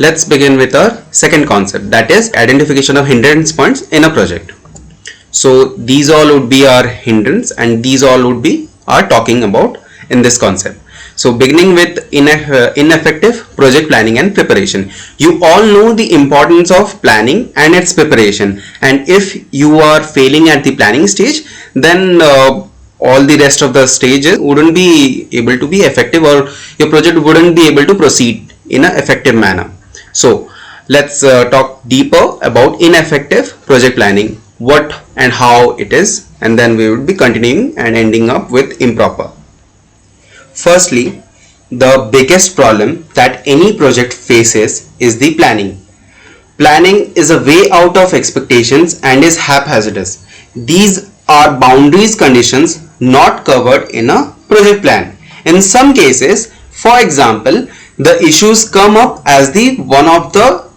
Let's begin with our second concept, that is identification of hindrance points in a project. So these all would be our hindrance and these all would be our talking about in this concept. So beginning with ineffective project planning and preparation. You all know the importance of planning and its preparation, and if you are failing at the planning stage, then all the rest of the stages wouldn't be able to be effective, or your project wouldn't be able to proceed in an effective manner. So let's talk deeper about ineffective project planning, what and how it is, and then we would be continuing and ending up with improper. Firstly, the biggest problem that any project faces is the planning. Planning is a way out of expectations and is haphazardous. These are boundaries conditions not covered in a project plan. In some cases, for example, the issues come up as the one of the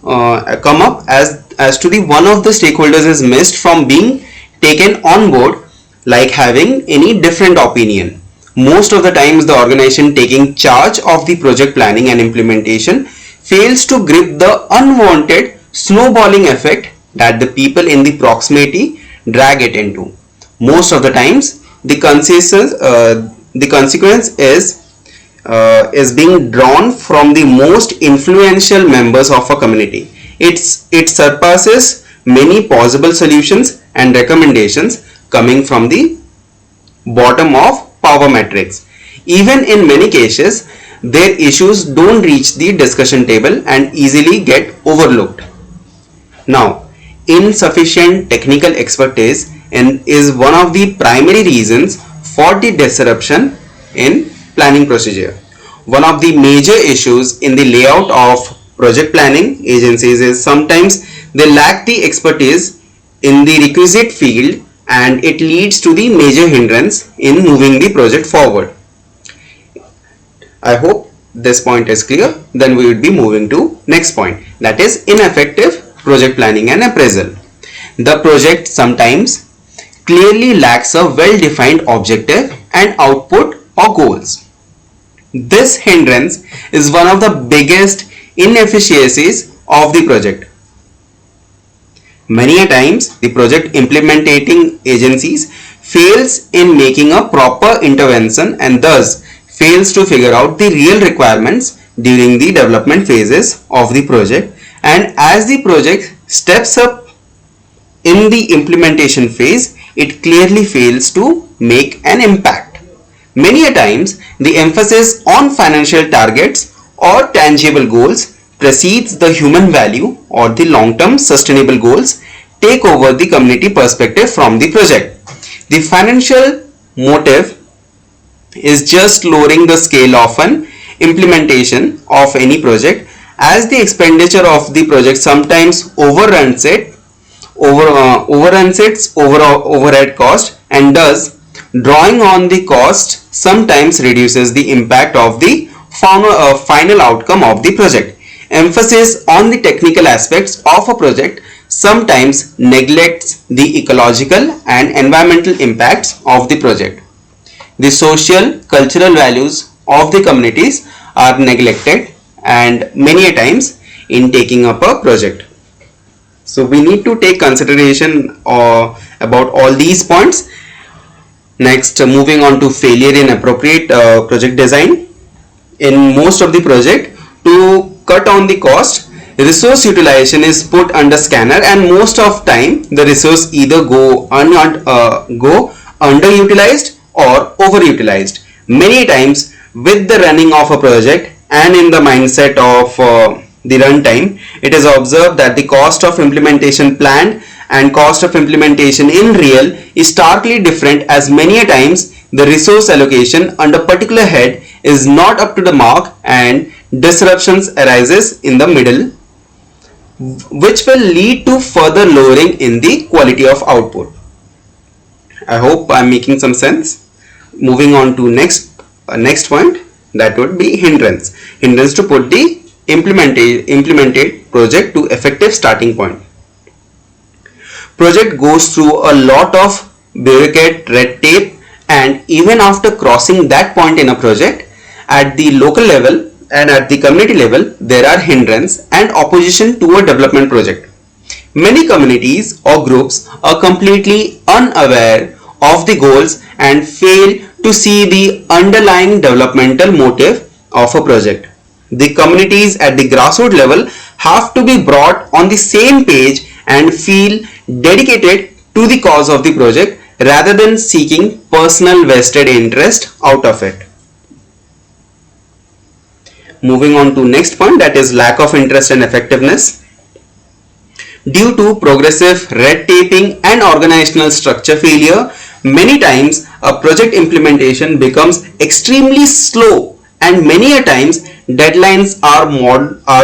as to the one of the stakeholders is missed from being taken on board, like having any different opinion. Most of the times the organization taking charge of the project planning and implementation fails to grip the unwanted snowballing effect that the people in the proximity drag it into. Most of the times the consequence is being drawn from the most influential members of a community. It surpasses many possible solutions and recommendations coming from the bottom of power matrix. Even in many cases, their issues don't reach the discussion table and easily get overlooked. Now, insufficient technical expertise is one of the primary reasons for the disruption in planning procedure. One of the major issues in the layout of project planning agencies is sometimes they lack the expertise in the requisite field, and it leads to the major hindrance in moving the project forward. I hope this point is clear. Then we would be moving to next point, that is ineffective project planning and appraisal. The project sometimes clearly lacks a well-defined objective and output or goals. This hindrance is one of the biggest inefficiencies of the project. Many a times the project implementing agencies fails in making a proper intervention and thus fails to figure out the real requirements during the development phases of the project, and as the project steps up in the implementation phase, it clearly fails to make an impact. Many a times the emphasis on financial targets or tangible goals precedes the human value or the long-term sustainable goals take over the community perspective from the project. The financial motive is just lowering the scale of an implementation of any project, as the expenditure of the project sometimes overruns its overhead cost, and thus drawing on the cost sometimes reduces the impact of the final outcome of the project. Emphasis on the technical aspects of a project sometimes neglects the ecological and environmental impacts of the project. The social cultural values of the communities are neglected and many a times in taking up a project. So we need to take consideration about all these points. Next, moving on to failure in appropriate project design. In most of the project, to cut on the cost, resource utilization is put under scanner, and most of time the resource either go underutilized or overutilized. Many times with the running of a project and in the mindset of the runtime, it is observed that the cost of implementation planned and cost of implementation in real is starkly different, as many a times the resource allocation under particular head is not up to the mark and disruptions arises in the middle, which will lead to further lowering in the quality of output. I hope I am making some sense. Moving on to next point, that would be hindrance to put the implemented project to effective starting point. Project goes through a lot of bureaucratic red tape, and even after crossing that point in a project, at the local level and at the community level, there are hindrance and opposition to a development project. Many communities or groups are completely unaware of the goals and fail to see the underlying developmental motive of a project. The communities at the grassroots level have to be brought on the same page and feel dedicated to the cause of the project rather than seeking personal vested interest out of it. Moving on to next point, that is lack of interest and effectiveness. Due to progressive red taping and organizational structure failure, many times a project implementation becomes extremely slow, and many a times deadlines are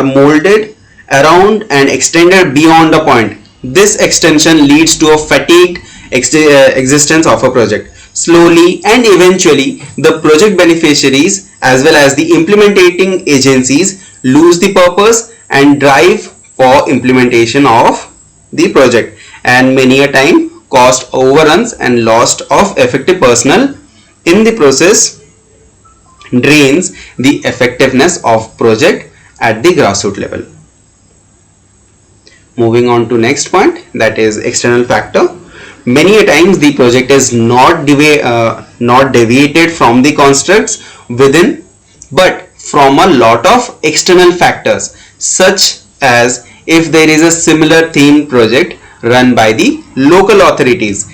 molded around and extended beyond a point. This extension leads to a fatigued existence of a project. Slowly and eventually, the project beneficiaries as well as the implementing agencies lose the purpose and drive for implementation of the project, and many a time cost overruns and loss of effective personnel in the process drains the effectiveness of project at the grassroots level. Moving on to next point, that is external factor. Many a times the project is not deviated from the constructs within, but from a lot of external factors, such as if there is a similar themed project run by the local authorities,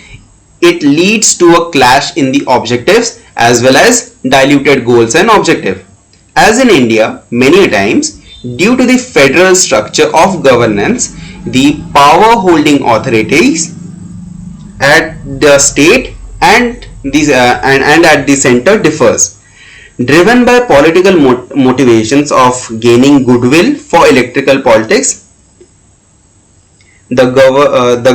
it leads to a clash in the objectives as well as diluted goals and objective. As in India, many a times due to the federal structure of governance, the power holding authorities at the state and at the center differs, driven by political motivations of gaining goodwill for electoral politics. The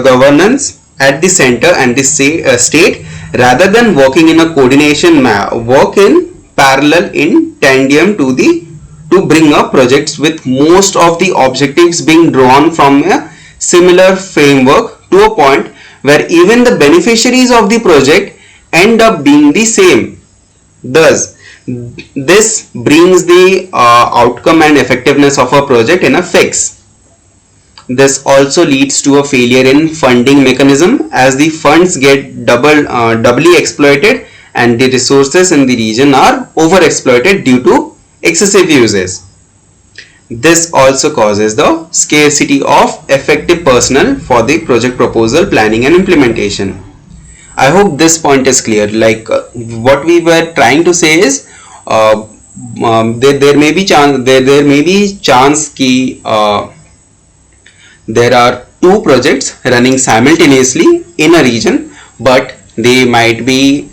governance at the center and the state, rather than working in a coordination work in parallel in tandem to bring up projects with most of the objectives being drawn from a similar framework to a point where even the beneficiaries of the project end up being the same. Thus, this brings the outcome and effectiveness of a project in a fix. This also leads to a failure in funding mechanism, as the funds get doubly exploited and the resources in the region are overexploited due to excessive uses. This also causes the scarcity of effective personnel for the project proposal, planning and implementation. I hope this point is clear. Like what we were trying to say is there may be chance ki there are two projects running simultaneously in a region, but they might be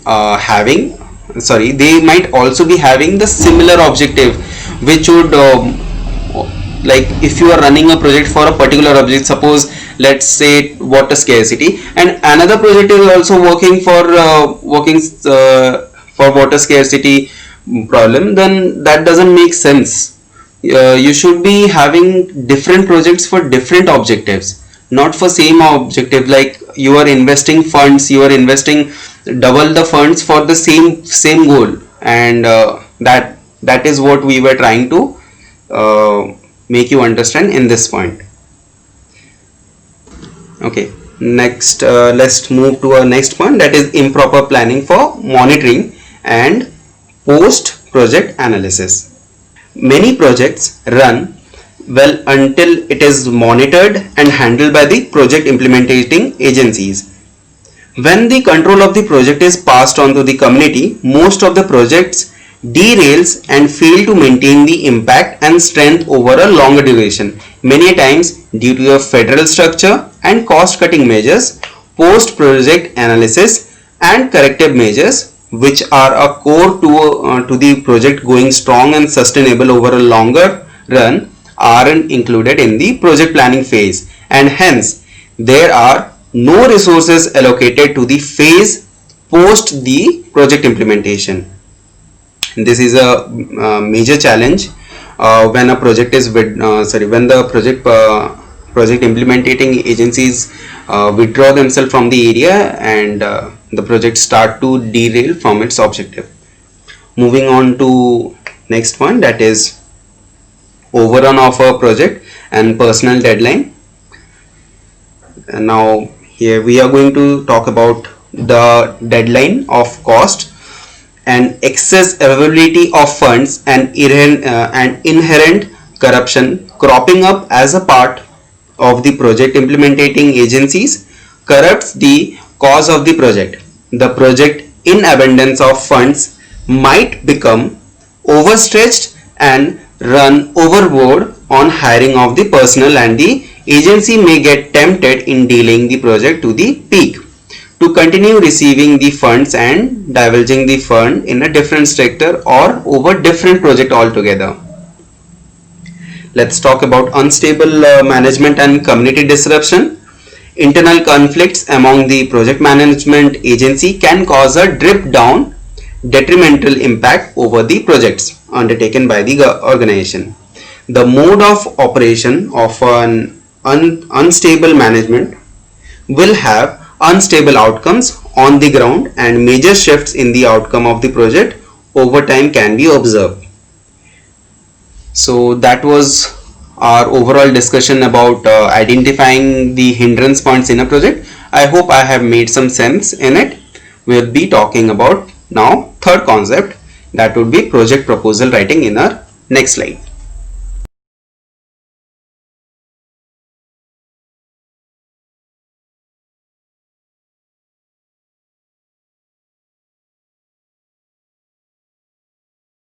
they might also be having the similar objective, which would like if you are running a project for a particular object, suppose let's say water scarcity, and another project is also working for water scarcity problem, then that doesn't make sense. You should be having different projects for different objectives, not for same objective. Like you are investing funds, you are investing double the funds for the same goal, and that is what we were trying to make you understand in this point. Okay, next let's move to our next point, that is improper planning for monitoring and post project analysis. Many projects run well until it is monitored and handled by the project implementing agencies. When the control of the project is passed on to the community, most of the projects derails and fail to maintain the impact and strength over a longer duration. Many times due to a federal structure and cost cutting measures, post project analysis and corrective measures, which are a core to the project going strong and sustainable over a longer run, aren't included in the project planning phase, and hence there are no resources allocated to the phase post the project implementation. This is a major challenge when a project is when the project implementing agencies withdraw themselves from the area, and the project start to derail from its objective. Moving on to next point, that is overrun of a project and personal deadline. And now here we are going to talk about the deadline of cost and excess availability of funds and inherent corruption cropping up as a part of the project. Implementing agencies corrupts the cause of the project. The project, in abundance of funds, might become overstretched and run overboard on hiring of the personnel, and the agency may get tempted in dealing the project to the peak to continue receiving the funds and divulging the fund in a different sector or over different project altogether. Let's talk about unstable management and community disruption. Internal conflicts among the project management agency can cause a drip down detrimental impact over the projects undertaken by the organization. The mode of operation of an unstable management will have unstable outcomes on the ground, and major shifts in the outcome of the project over time can be observed. So that was our overall discussion about identifying the hindrance points in a project. I hope I have made some sense in it. We'll be talking about now third concept, that would be project proposal writing, in our next slide.